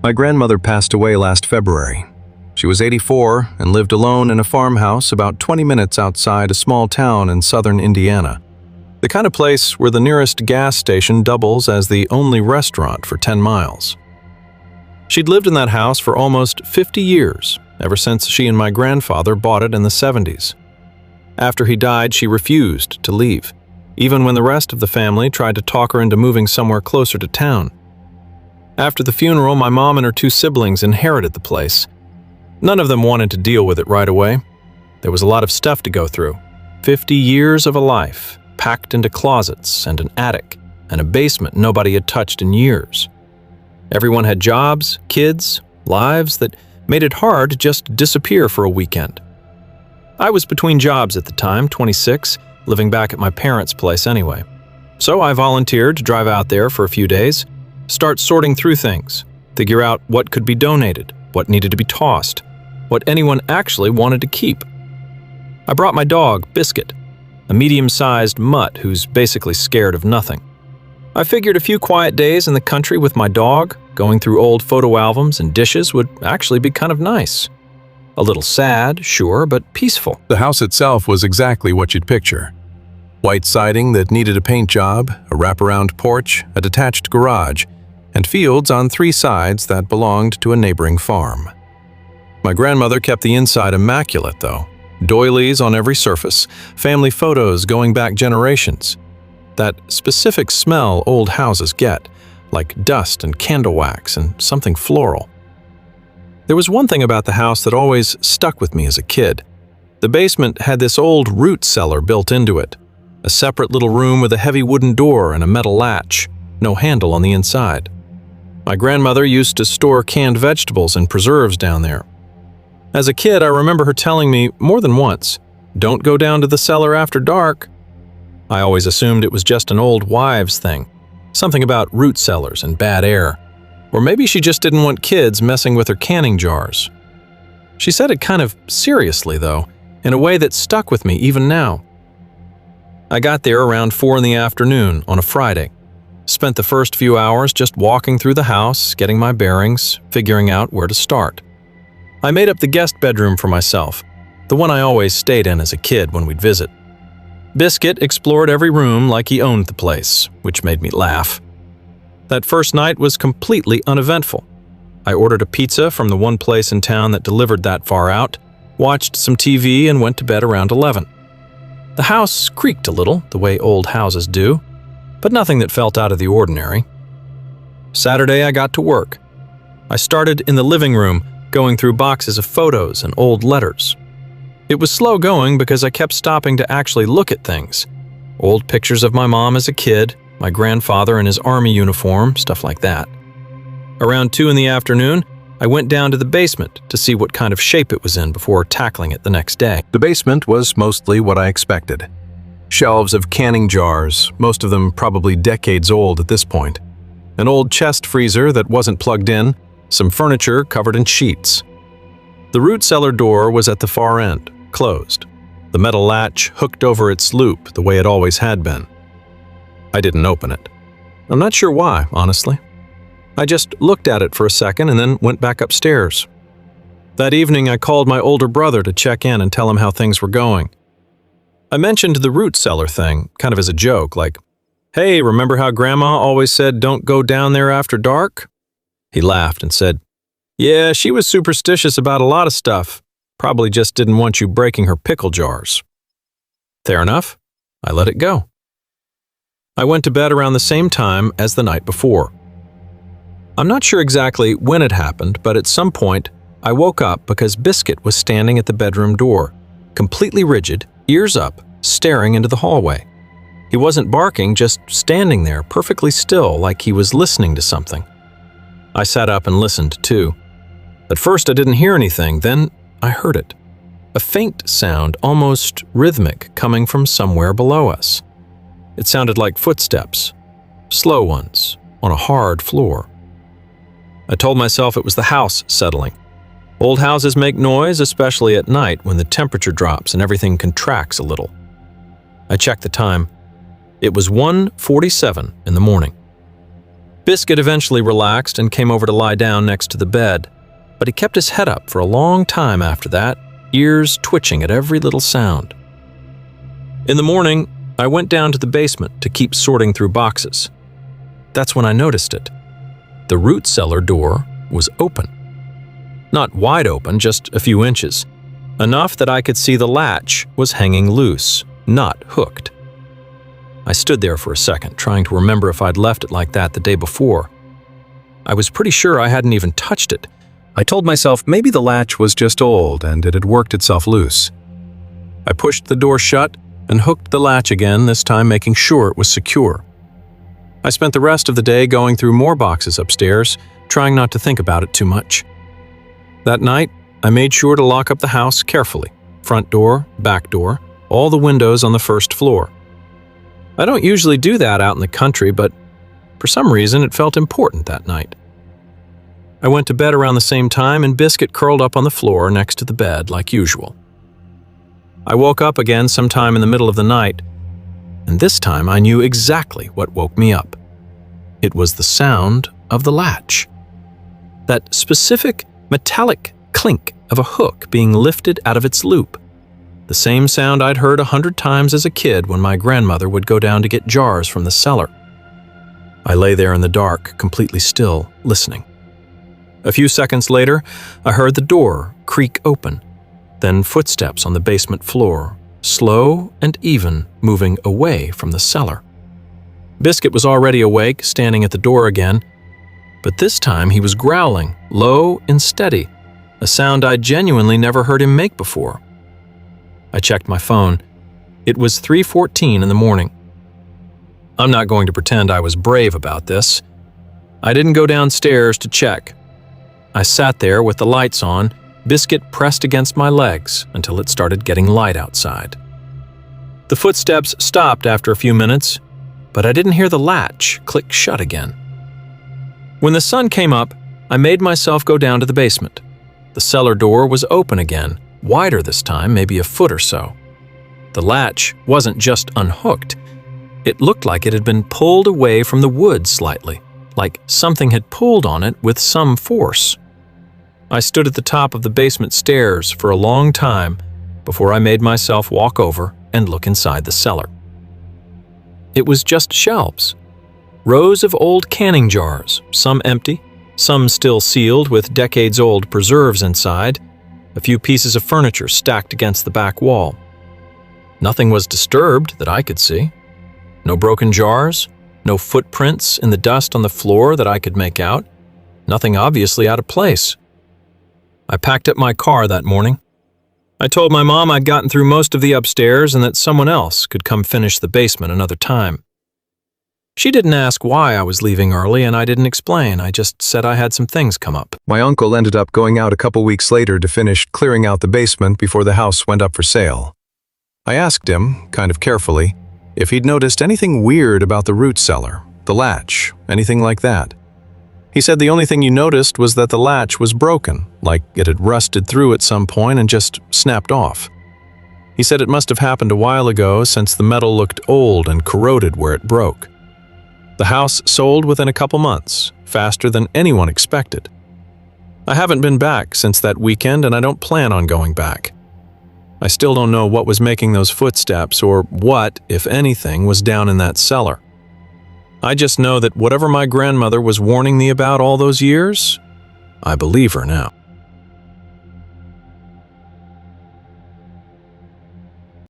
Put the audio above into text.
My grandmother passed away last February. She was 84 and lived alone in a farmhouse about 20 minutes outside a small town in southern Indiana. The kind of place where the nearest gas station doubles as the only restaurant for 10 miles. She'd lived in that house for almost 50 years, ever since she and my grandfather bought it in the 70s. After he died, she refused to leave, even when the rest of the family tried to talk her into moving somewhere closer to town. After the funeral, my mom and her 2 siblings inherited the place. None of them wanted to deal with it right away. There was a lot of stuff to go through. 50 years of a life, packed into closets and an attic, and a basement nobody had touched in years. Everyone had jobs, kids, lives that made it hard to just disappear for a weekend. I was between jobs at the time, 26, living back at my parents' place anyway. So I volunteered to drive out there for a few days, start sorting through things, figure out what could be donated, what needed to be tossed, what anyone actually wanted to keep. I brought my dog, Biscuit, a medium-sized mutt who's basically scared of nothing. I figured a few quiet days in the country with my dog, going through old photo albums and dishes, would actually be kind of nice. A little sad, sure, but peaceful. The house itself was exactly what you'd picture. White siding that needed a paint job, a wraparound porch, a detached garage, and fields on 3 sides that belonged to a neighboring farm. My grandmother kept the inside immaculate, though. Doilies on every surface, family photos going back generations. That specific smell old houses get, like dust and candle wax and something floral. There was one thing about the house that always stuck with me as a kid. The basement had this old root cellar built into it, a separate little room with a heavy wooden door and a metal latch, no handle on the inside. My grandmother used to store canned vegetables and preserves down there. As a kid, I remember her telling me more than once, "Don't go down to the cellar after dark." I always assumed it was just an old wives' thing, something about root cellars and bad air. Or maybe she just didn't want kids messing with her canning jars. She said it kind of seriously, though, in a way that stuck with me even now. I got there around 4 in the afternoon on a Friday. Spent the first few hours just walking through the house, getting my bearings, figuring out where to start. I made up the guest bedroom for myself, the one I always stayed in as a kid when we'd visit. Biscuit explored every room like he owned the place, which made me laugh. That first night was completely uneventful. I ordered a pizza from the one place in town that delivered that far out, watched some TV, and went to bed around 11. The house creaked a little, the way old houses do, but nothing that felt out of the ordinary. Saturday, I got to work. I started in the living room, going through boxes of photos and old letters. It was slow going because I kept stopping to actually look at things. Old pictures of my mom as a kid, my grandfather in his army uniform, stuff like that. Around 2 in the afternoon, I went down to the basement to see what kind of shape it was in before tackling it the next day. The basement was mostly what I expected. Shelves of canning jars, most of them probably decades old at this point. An old chest freezer that wasn't plugged in, some furniture covered in sheets. The root cellar door was at the far end, closed. The metal latch hooked over its loop the way it always had been. I didn't open it. I'm not sure why, honestly. I just looked at it for a second and then went back upstairs. That evening, I called my older brother to check in and tell him how things were going. I mentioned the root cellar thing, kind of as a joke, like, "Hey, remember how Grandma always said don't go down there after dark?" He laughed and said, "Yeah, she was superstitious about a lot of stuff. Probably just didn't want you breaking her pickle jars." Fair enough. I let it go. I went to bed around the same time as the night before. I'm not sure exactly when it happened, but at some point, I woke up because Biscuit was standing at the bedroom door, completely rigid, ears up, staring into the hallway. He wasn't barking, just standing there, perfectly still, like he was listening to something. I sat up and listened, too. At first, I didn't hear anything, then I heard it. A faint sound, almost rhythmic, coming from somewhere below us. It sounded like footsteps, slow ones, on a hard floor. I told myself it was the house settling. Old houses make noise, especially at night when the temperature drops and everything contracts a little. I checked the time. It was 1:47 in the morning. Biscuit eventually relaxed and came over to lie down next to the bed, but he kept his head up for a long time after that, ears twitching at every little sound. In the morning, I went down to the basement to keep sorting through boxes. That's when I noticed it. The root cellar door was open. Not wide open, just a few inches. Enough that I could see the latch was hanging loose, not hooked. I stood there for a second, trying to remember if I'd left it like that the day before. I was pretty sure I hadn't even touched it. I told myself maybe the latch was just old and it had worked itself loose. I pushed the door shut and hooked the latch again, this time making sure it was secure. I spent the rest of the day going through more boxes upstairs, trying not to think about it too much. That night, I made sure to lock up the house carefully. Front door, back door, all the windows on the first floor. I don't usually do that out in the country, but for some reason it felt important that night. I went to bed around the same time and Biscuit curled up on the floor next to the bed like usual. I woke up again sometime in the middle of the night, and this time I knew exactly what woke me up. It was the sound of the latch. That specific metallic clink of a hook being lifted out of its loop. The same sound I'd heard 100 times as a kid when my grandmother would go down to get jars from the cellar. I lay there in the dark, completely still, listening. A few seconds later, I heard the door creak open, then footsteps on the basement floor, slow and even, moving away from the cellar. Biscuit was already awake, standing at the door again, but this time he was growling, low and steady, a sound I'd genuinely never heard him make before. I checked my phone. It was 3:14 in the morning. I'm not going to pretend I was brave about this. I didn't go downstairs to check. I sat there with the lights on, Biscuit pressed against my legs until it started getting light outside. The footsteps stopped after a few minutes, but I didn't hear the latch click shut again. When the sun came up, I made myself go down to the basement. The cellar door was open again, wider this time, maybe a foot or so. The latch wasn't just unhooked. It looked like it had been pulled away from the wood slightly, like something had pulled on it with some force. I stood at the top of the basement stairs for a long time before I made myself walk over and look inside the cellar. It was just shelves. Rows of old canning jars, some empty, some still sealed with decades-old preserves inside, a few pieces of furniture stacked against the back wall. Nothing was disturbed that I could see. No broken jars, no footprints in the dust on the floor that I could make out, nothing obviously out of place. I packed up my car that morning. I told my mom I'd gotten through most of the upstairs and that someone else could come finish the basement another time. She didn't ask why I was leaving early, and I didn't explain. I just said I had some things come up. My uncle ended up going out a couple weeks later to finish clearing out the basement before the house went up for sale. I asked him, kind of carefully, if he'd noticed anything weird about the root cellar, the latch, anything like that. He said the only thing you noticed was that the latch was broken, like it had rusted through at some point and just snapped off. He said it must have happened a while ago since the metal looked old and corroded where it broke. The house sold within a couple months, faster than anyone expected. I haven't been back since that weekend, and I don't plan on going back. I still don't know what was making those footsteps or what, if anything, was down in that cellar. I just know that whatever my grandmother was warning me about all those years, I believe her now.